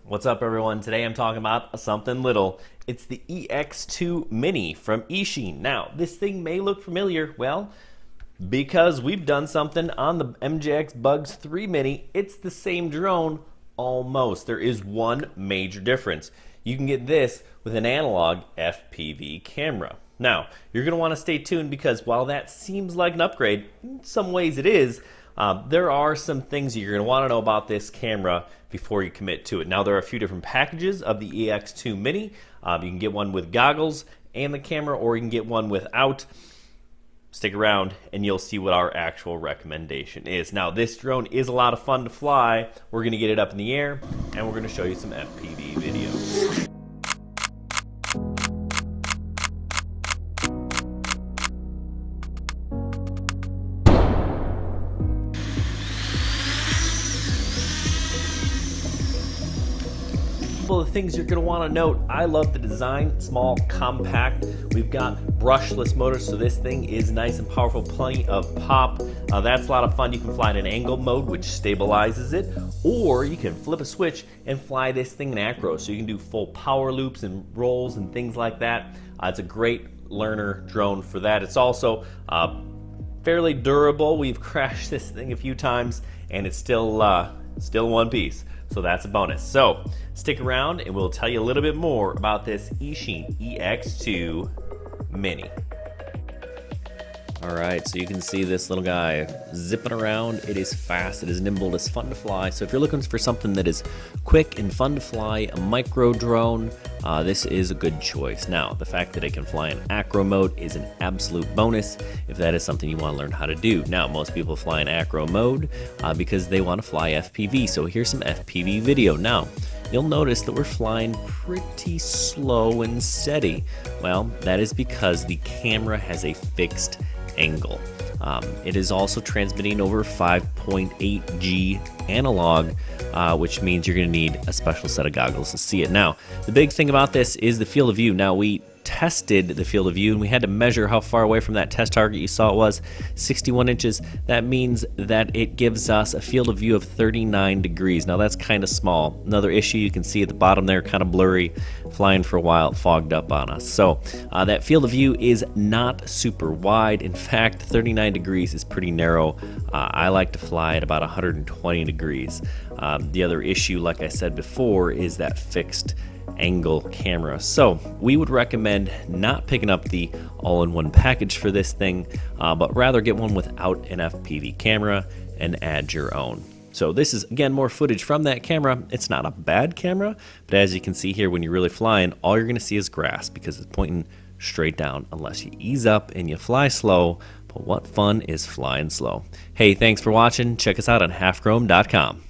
What's up, everyone? Today I'm talking about something little. It's the EX2 Mini from Eachine. Now, this thing may look familiar, well, because we've done something on the MJX Bugs 3 Mini. It's the same drone, almost. There is one major difference. You can get this with an analog FPV camera. Now, you're going to want to stay tuned because while that seems like an upgrade, in some ways it is, there are some things you're going to want to know about this camera before you commit to it. Now, there are a few different packages of the EX2 Mini. You can get one with goggles and the camera, or you can get one without. Stick around and you'll see what our actual recommendation is. Now, this drone is a lot of fun to fly. We're going to get it up in the air and we're going to show you some FPV videos. Couple of things you're going to want to note. I love the design, small, compact. We've got brushless motors, so this thing is nice and powerful, plenty of pop. That's a lot of fun. You can fly in an angle mode, which stabilizes it, or you can flip a switch and fly this thing in acro, so you can do full power loops and rolls and things like that. It's a great learner drone for that. It's also fairly durable. We've crashed this thing a few times and it's still one piece. So that's a bonus. So stick around and we'll tell you a little bit more about this Eachine EX2 Mini. All right, so you can see this little guy zipping around. It is fast, it is nimble, it's fun to fly. So if you're looking for something that is quick and fun to fly, a micro drone, this is a good choice. Now, the fact that it can fly in acro mode is an absolute bonus if that is something you want to learn how to do. Now, most people fly in acro mode because they want to fly FPV. So here's some FPV video. Now, you'll notice that we're flying pretty slow and steady. Well, that is because the camera has a fixed angle. It is also transmitting over 5.8G analog, which means you're going to need a special set of goggles to see it. Now, the big thing about this is the field of view. Now, we tested the field of view and we had to measure how far away from that test target you saw it was, 61 inches. That means that it gives us a field of view of 39 degrees. Now, that's kind of small. Another issue you can see at the bottom there, kind of blurry, flying for a while, fogged up on us. So that field of view is not super wide. In fact, 39 degrees is pretty narrow. I like to fly at about 120 degrees. The other issue, like I said before, is that fixed angle camera. So we would recommend not picking up the all-in-one package for this thing, but rather get one without an FPV camera and add your own. So this is, again, more footage from that camera. It's not a bad camera, but as you can see here, when you're really flying, all you're going to see is grass because it's pointing straight down unless you ease up and you fly slow. But what fun is flying slow? Hey, thanks for watching. Check us out on halfchrome.com.